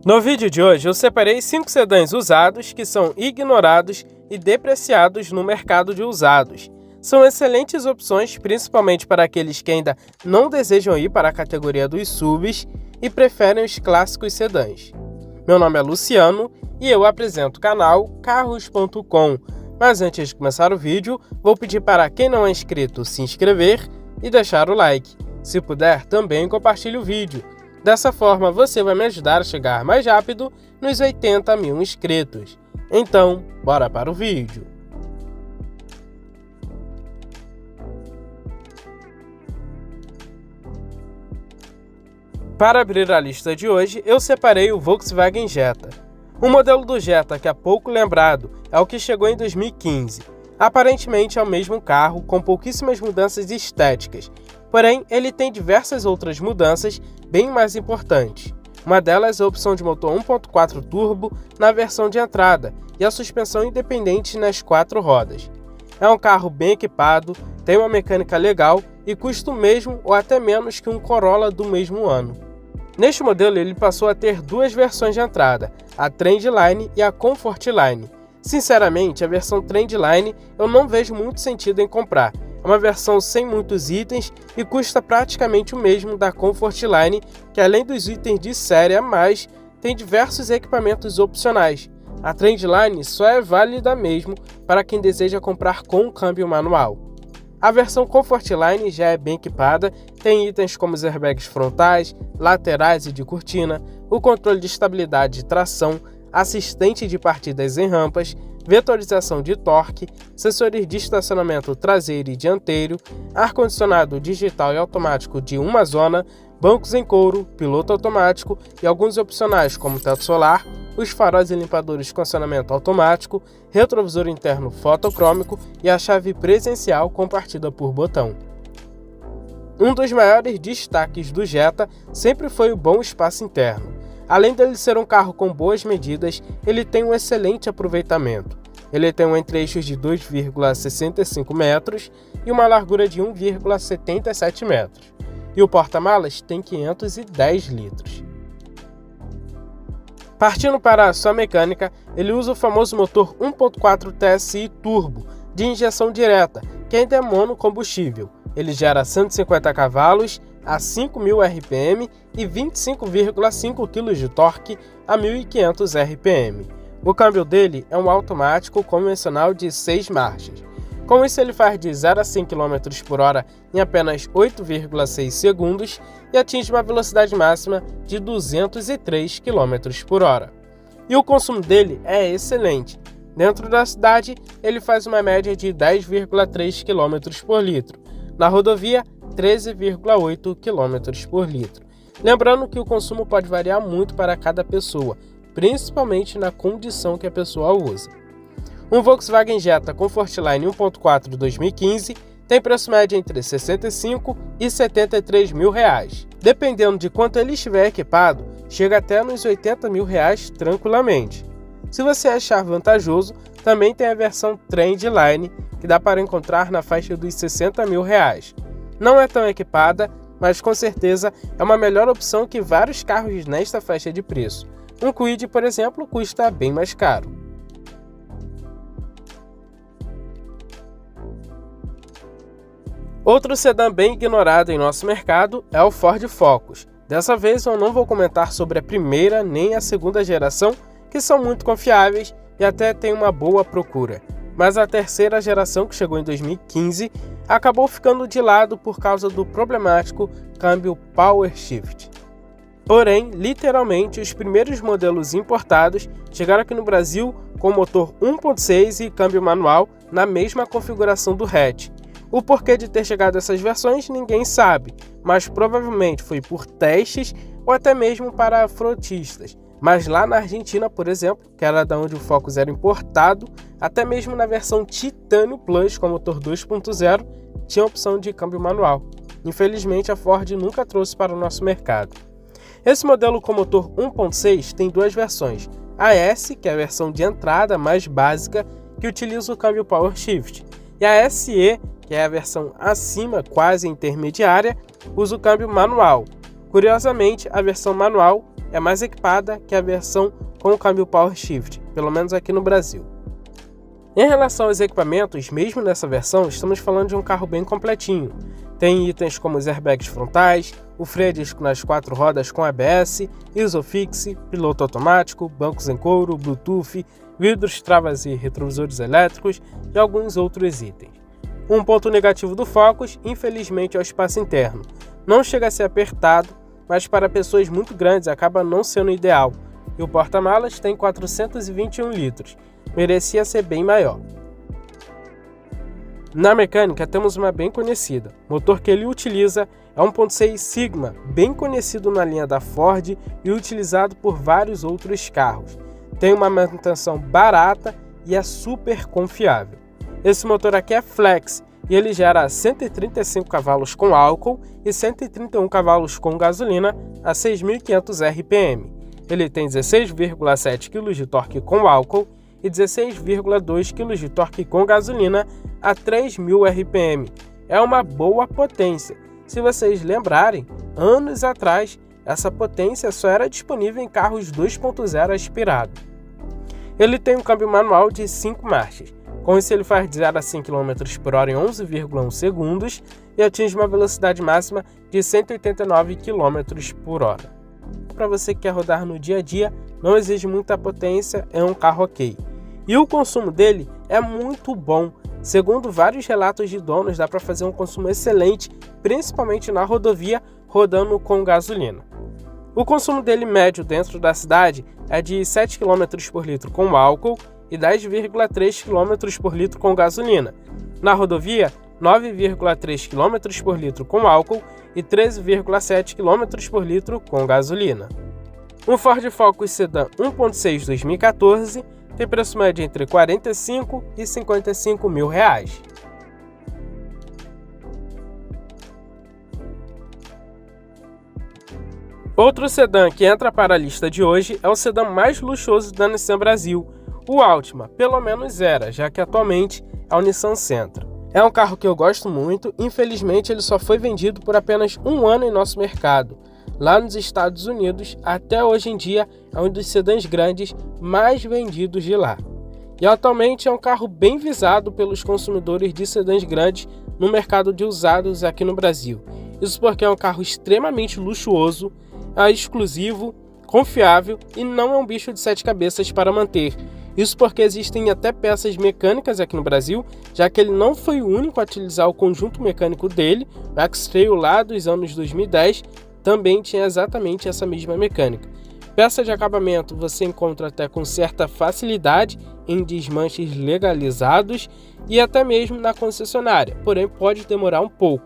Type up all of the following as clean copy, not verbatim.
No vídeo de hoje eu separei 5 sedãs usados que são ignorados e depreciados no mercado de usados. São excelentes opções, principalmente para aqueles que ainda não desejam ir para a categoria dos SUVs e preferem os clássicos sedãs. Meu nome é Luciano e eu apresento o canal Carros.com. Mas antes de começar o vídeo, vou pedir para quem não é inscrito se inscrever e deixar o like. Se puder, também compartilhe o vídeo. Dessa forma, você vai me ajudar a chegar mais rápido nos 80 mil inscritos. Então, bora para o vídeo. Para abrir a lista de hoje, eu separei o Volkswagen Jetta. O modelo do Jetta, que é pouco lembrado, é o que chegou em 2015. Aparentemente é o mesmo carro, com pouquíssimas mudanças estéticas, porém ele tem diversas outras mudanças bem mais importantes. Uma delas é a opção de motor 1.4 turbo na versão de entrada e a suspensão independente nas 4 rodas. É um carro bem equipado, tem uma mecânica legal e custa o mesmo ou até menos que um Corolla do mesmo ano. Neste modelo ele passou a ter 2 versões de entrada, a Trendline e a Comfortline. Sinceramente, a versão Trendline eu não vejo muito sentido em comprar. É uma versão sem muitos itens e custa praticamente o mesmo da Comfortline, que além dos itens de série a mais, tem diversos equipamentos opcionais. A Trendline só é válida mesmo para quem deseja comprar com um câmbio manual. A versão Comfortline já é bem equipada, tem itens como os airbags frontais, laterais e de cortina, o controle de estabilidade e tração, assistente de partidas em rampas, vetorização de torque, sensores de estacionamento traseiro e dianteiro, ar-condicionado digital e automático de uma zona, bancos em couro, piloto automático e alguns opcionais como teto solar, os faróis e limpadores com acionamento automático, retrovisor interno fotocrômico e a chave presencial com partida por botão. Um dos maiores destaques do Jetta sempre foi o bom espaço interno. Além dele ser um carro com boas medidas, ele tem um excelente aproveitamento. Ele tem um entre-eixos de 2,65 metros e uma largura de 1,77 metros. E o porta-malas tem 510 litros. Partindo para a sua mecânica, ele usa o famoso motor 1.4 TSI Turbo, de injeção direta, que ainda é monocombustível. Ele gera 150 cavalos a 5.000 RPM e 25,5 kg de torque a 1.500 RPM. O câmbio dele é um automático convencional de 6 marchas. Com isso ele faz de 0 a 100 km por hora em apenas 8,6 segundos e atinge uma velocidade máxima de 203 km por hora. E o consumo dele é excelente. Dentro da cidade ele faz uma média de 10,3 km por litro. Na rodovia, 13,8 km por litro. Lembrando que o consumo pode variar muito para cada pessoa, principalmente na condição que a pessoa usa. Um Volkswagen Jetta Comfortline 1.4 de 2015 tem preço médio entre R$ 65 e R$ 73 mil. Dependendo de quanto ele estiver equipado, chega até nos R$ 80 mil tranquilamente. Se você achar vantajoso, também tem a versão Trendline, que dá para encontrar na faixa dos R$ 60 mil. Não é tão equipada, mas com certeza é uma melhor opção que vários carros nesta faixa de preço. Um Kwid, por exemplo, custa bem mais caro. Outro sedã bem ignorado em nosso mercado é o Ford Focus. Dessa vez eu não vou comentar sobre a primeira nem a segunda geração, que são muito confiáveis e até têm uma boa procura. Mas a terceira geração, que chegou em 2015, acabou ficando de lado por causa do problemático câmbio Power Shift. Porém, literalmente, os primeiros modelos importados chegaram aqui no Brasil com motor 1.6 e câmbio manual na mesma configuração do hatch. O porquê de ter chegado essas versões ninguém sabe, mas provavelmente foi por testes ou até mesmo para frotistas. Mas lá na Argentina, por exemplo, que era da onde o Focus era importado, até mesmo na versão Titanium Plus com motor 2.0 tinha a opção de câmbio manual. Infelizmente a Ford nunca trouxe para o nosso mercado. Esse modelo com motor 1.6 tem 2 versões, a S, que é a versão de entrada mais básica, que utiliza o câmbio Power Shift, e a SE, que é a versão acima, quase intermediária, usa o câmbio manual. Curiosamente, a versão manual é mais equipada que a versão com o câmbio Power Shift, pelo menos aqui no Brasil. Em relação aos equipamentos, mesmo nessa versão, estamos falando de um carro bem completinho. Tem itens como os airbags frontais, o freio a disco nas 4 rodas com ABS, Isofix, piloto automático, bancos em couro, Bluetooth, vidros, travas e retrovisores elétricos e alguns outros itens. Um ponto negativo do Focus, infelizmente, é o espaço interno. Não chega a ser apertado, mas para pessoas muito grandes acaba não sendo ideal. E o porta-malas tem 421 litros, merecia ser bem maior. Na mecânica temos uma bem conhecida. O motor que ele utiliza é 1.6 Sigma, bem conhecido na linha da Ford e utilizado por vários outros carros. Tem uma manutenção barata e é super confiável. Esse motor aqui é flex e ele gera 135 cavalos com álcool e 131 cavalos com gasolina a 6.500 RPM. Ele tem 16,7 kg de torque com álcool e 16,2 kg de torque com gasolina a 3.000 RPM. É uma boa potência. Se vocês lembrarem, anos atrás, essa potência só era disponível em carros 2.0 aspirado. Ele tem um câmbio manual de 5 marchas. Com isso ele faz de 0 a 100 km por hora em 11,1 segundos e atinge uma velocidade máxima de 189 km por hora. Para você que quer rodar no dia a dia, não exige muita potência, é um carro ok. E o consumo dele é muito bom. Segundo vários relatos de donos, dá para fazer um consumo excelente, principalmente na rodovia, rodando com gasolina. O consumo dele médio dentro da cidade é de 7 km por litro com álcool e 10,3 km por litro com gasolina. Na rodovia, 9,3 km por litro com álcool e 13,7 km por litro com gasolina. Um Ford Focus Sedan 1.6 2014 tem preço médio entre 45 e 55 mil reais. Outro sedã que entra para a lista de hoje é o sedã mais luxuoso da Nissan Brasil, o Altima, pelo menos era, já que atualmente é o Nissan Sentra. É um carro que eu gosto muito, infelizmente ele só foi vendido por apenas um ano em nosso mercado. Lá nos Estados Unidos, até hoje em dia, é um dos sedãs grandes mais vendidos de lá. E atualmente é um carro bem visado pelos consumidores de sedãs grandes no mercado de usados aqui no Brasil. Isso porque é um carro extremamente luxuoso, é exclusivo, confiável e não é um bicho de 7 cabeças para manter. Isso porque existem até peças mecânicas aqui no Brasil, já que ele não foi o único a utilizar o conjunto mecânico dele. O X-Trail lá dos anos 2010 também tinha exatamente essa mesma mecânica. Peça de acabamento você encontra até com certa facilidade em desmanches legalizados e até mesmo na concessionária, porém pode demorar um pouco.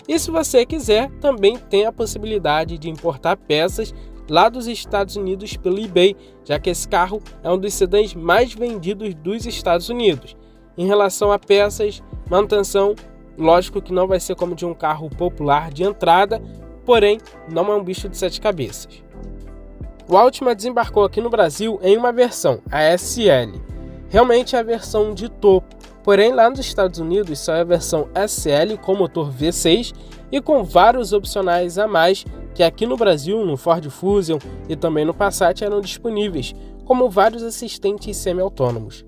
E se você quiser, também tem a possibilidade de importar peças lá dos Estados Unidos pelo eBay, já que esse carro é um dos sedãs mais vendidos dos Estados Unidos. Em relação a peças, manutenção, lógico que não vai ser como de um carro popular de entrada, porém não é um bicho de 7 cabeças. O Altima desembarcou aqui no Brasil em uma versão, a SL. Realmente é a versão de topo, porém lá nos Estados Unidos só é a versão SL com motor V6 e com vários opcionais a mais que aqui no Brasil, no Ford Fusion e também no Passat eram disponíveis, como vários assistentes semi-autônomos.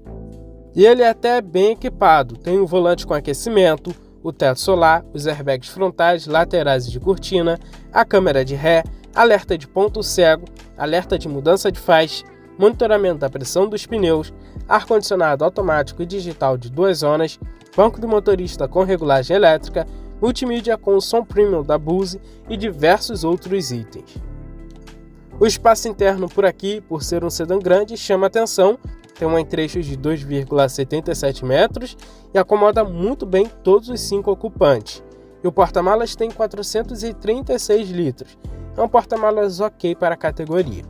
E ele é até bem equipado, tem um volante com aquecimento, o teto solar, os airbags frontais, laterais e de cortina, a câmera de ré, alerta de ponto cego, alerta de mudança de faixa, monitoramento da pressão dos pneus, ar-condicionado automático e digital de 2 zonas, banco do motorista com regulagem elétrica, multimídia com som premium da Bose e diversos outros itens. O espaço interno por aqui, por ser um sedã grande, chama atenção, tem um trecho de 2,77 metros e acomoda muito bem todos os 5 ocupantes. E o porta-malas tem 436 litros, é um porta-malas ok para a categoria.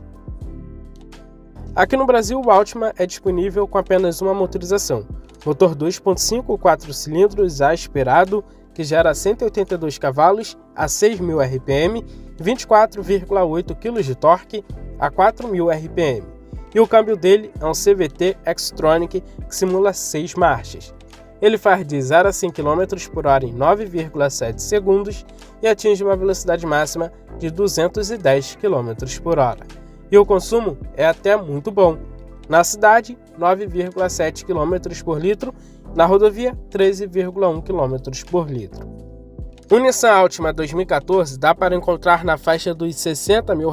Aqui no Brasil, o Altima é disponível com apenas uma motorização, motor 2.5 4 cilindros aspirado, que gera 182 cavalos a 6.000 RPM e 24,8 kg de torque a 4.000 RPM. E o câmbio dele é um CVT Xtronic que simula 6 marchas. Ele faz de 0 a 100 km por hora em 9,7 segundos e atinge uma velocidade máxima de 210 km por hora. e o consumo é até muito bom. Na cidade, 9,7 km por litro, na rodovia, 13,1 km por litro. O Nissan Altima 2014 dá para encontrar na faixa dos R$60 mil,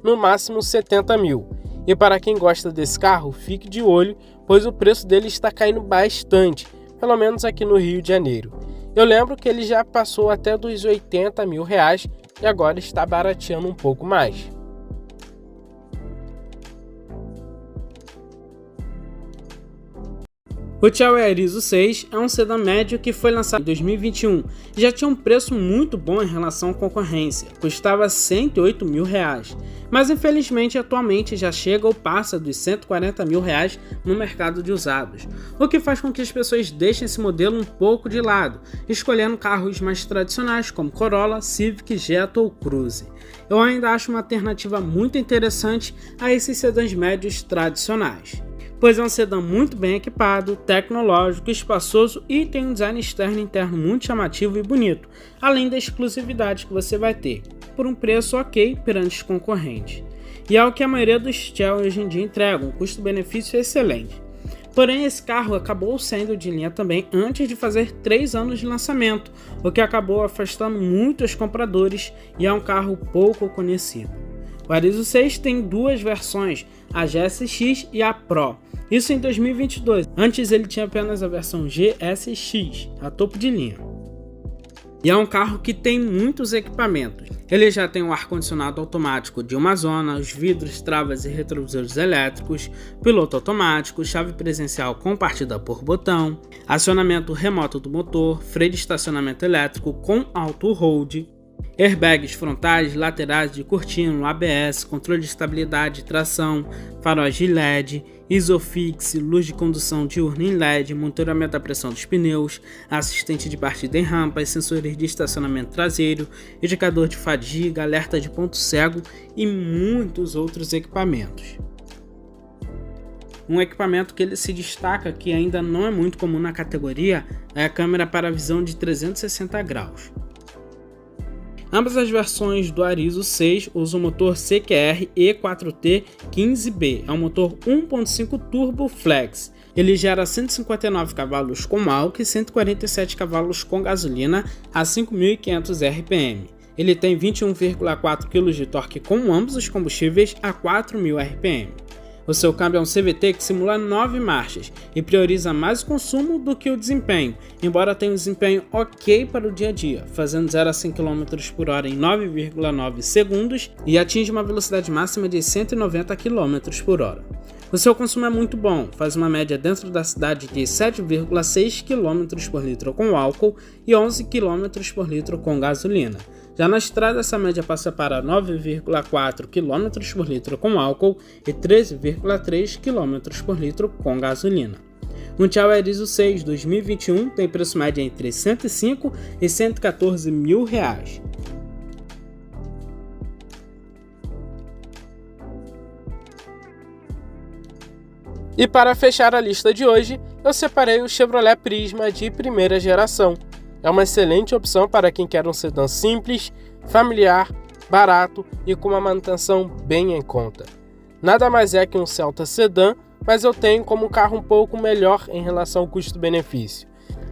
no máximo R$70 mil. E para quem gosta desse carro, fique de olho, pois o preço dele está caindo bastante, pelo menos aqui no Rio de Janeiro. Eu lembro que ele já passou até dos R$80 mil e agora está barateando um pouco mais. O Chery Arizo 6 é um sedã médio que foi lançado em 2021 e já tinha um preço muito bom em relação à concorrência, custava R$108 mil, mas infelizmente atualmente já chega ou passa dos R$140 mil no mercado de usados, o que faz com que as pessoas deixem esse modelo um pouco de lado, escolhendo carros mais tradicionais como Corolla, Civic, Jetta ou Cruze. Eu ainda acho uma alternativa muito interessante a esses sedãs médios tradicionais, pois é um sedã muito bem equipado, tecnológico, espaçoso e tem um design externo e interno muito chamativo e bonito, além da exclusividade que você vai ter, por um preço ok perante os concorrentes. E é o que a maioria dos Chery hoje em dia entregam, um custo-benefício excelente. Porém, esse carro acabou saindo de linha também antes de fazer 3 anos de lançamento, o que acabou afastando muitos compradores e é um carro pouco conhecido. O Arizo 6 tem duas versões, a GSX e a Pro, isso em 2022, antes ele tinha apenas a versão GSX, a topo de linha. E é um carro que tem muitos equipamentos, ele já tem um ar-condicionado automático de uma zona, os vidros, travas e retrovisores elétricos, piloto automático, chave presencial com partida por botão, acionamento remoto do motor, freio de estacionamento elétrico com auto-hold, airbags frontais, laterais de cortina, ABS, controle de estabilidade, tração, faróis de LED, Isofix, luz de condução diurna em LED, monitoramento da pressão dos pneus, assistente de partida em rampas, sensores de estacionamento traseiro, indicador de fadiga, alerta de ponto cego e muitos outros equipamentos. Um equipamento que ele se destaca, que ainda não é muito comum na categoria, é a câmera para visão de 360 graus. Ambas as versões do Arizo 6 usam o motor CQR E4T 15B, é um motor 1.5 Turbo Flex. Ele gera 159 cavalos com álcool e 147 cavalos com gasolina a 5.500 RPM. Ele tem 21,4 kg de torque com ambos os combustíveis a 4.000 RPM. O seu câmbio é um CVT que simula 9 marchas e prioriza mais o consumo do que o desempenho, embora tenha um desempenho ok para o dia a dia, fazendo 0 a 100 km por hora em 9,9 segundos e atinge uma velocidade máxima de 190 km por hora. O seu consumo é muito bom, faz uma média dentro da cidade de 7,6 km por litro com álcool e 11 km por litro com gasolina. Já na estrada, essa média passa para 9,4 km por litro com álcool e 13,3 km por litro com gasolina. O Chery Arizo 6 2021 tem preço médio entre 105 e 114 mil reais. E para fechar a lista de hoje, eu separei o Chevrolet Prisma de primeira geração. É uma excelente opção para quem quer um sedã simples, familiar, barato e com uma manutenção bem em conta. Nada mais é que um Celta sedã, mas eu tenho como um carro um pouco melhor em relação ao custo-benefício.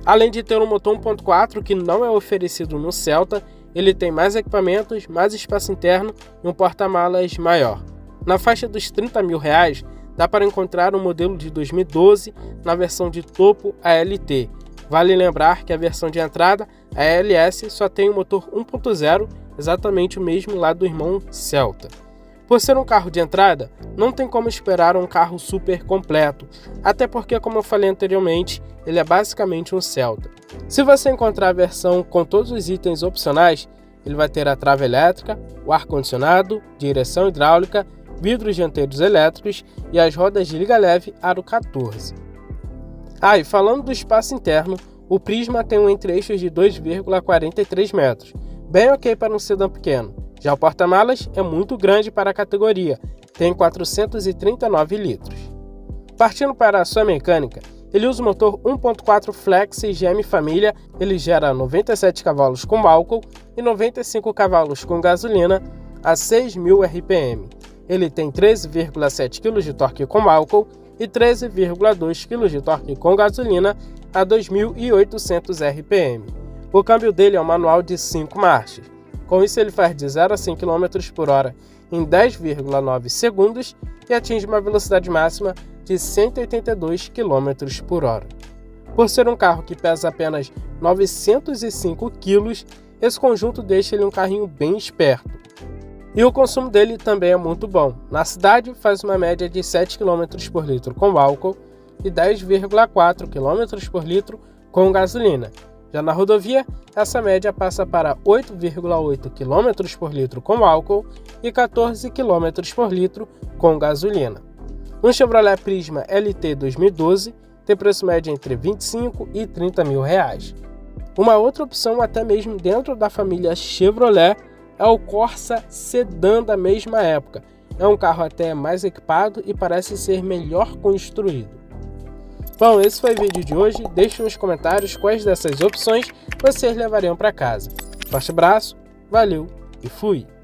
Além de ter um motor 1.4 que não é oferecido no Celta, ele tem mais equipamentos, mais espaço interno e um porta-malas maior. Na faixa dos 30 mil reais, dá para encontrar um modelo de 2012 na versão de topo ALT. Vale lembrar que a versão de entrada, a LS, só tem um motor 1.0, exatamente o mesmo lá do irmão Celta. Por ser um carro de entrada, não tem como esperar um carro super completo, até porque, como eu falei anteriormente, ele é basicamente um Celta. Se você encontrar a versão com todos os itens opcionais, ele vai ter a trava elétrica, o ar-condicionado, direção hidráulica, vidros dianteiros elétricos e as rodas de liga leve aro 14. E falando do espaço interno, o Prisma tem um entre-eixos de 2,43 metros, bem ok para um sedã pequeno. Já o porta-malas é muito grande para a categoria, tem 439 litros. Partindo para a sua mecânica, ele usa o motor 1.4 Flex GM Família, ele gera 97 cavalos com álcool e 95 cavalos com gasolina a 6.000 RPM. Ele tem 13,7 kg de torque com álcool e 13,2 kg de torque com gasolina a 2.800 RPM. O câmbio dele é um manual de 5 marchas. Com isso, ele faz de 0 a 100 km por hora em 10,9 segundos e atinge uma velocidade máxima de 182 km por hora. Por ser um carro que pesa apenas 905 kg, esse conjunto deixa ele um carrinho bem esperto. E o consumo dele também é muito bom. Na cidade, faz uma média de 7 km por litro com álcool e 10,4 km por litro com gasolina. Já na rodovia, essa média passa para 8,8 km por litro com álcool e 14 km por litro com gasolina. Um Chevrolet Prisma LT 2012 tem preço médio entre 25 e 30 mil reais. Uma outra opção, até mesmo dentro da família Chevrolet, é o Corsa Sedan da mesma época. É um carro até mais equipado e parece ser melhor construído. Bom, esse foi o vídeo de hoje. Deixe nos comentários quais dessas opções vocês levariam para casa. Forte abraço, valeu e fui!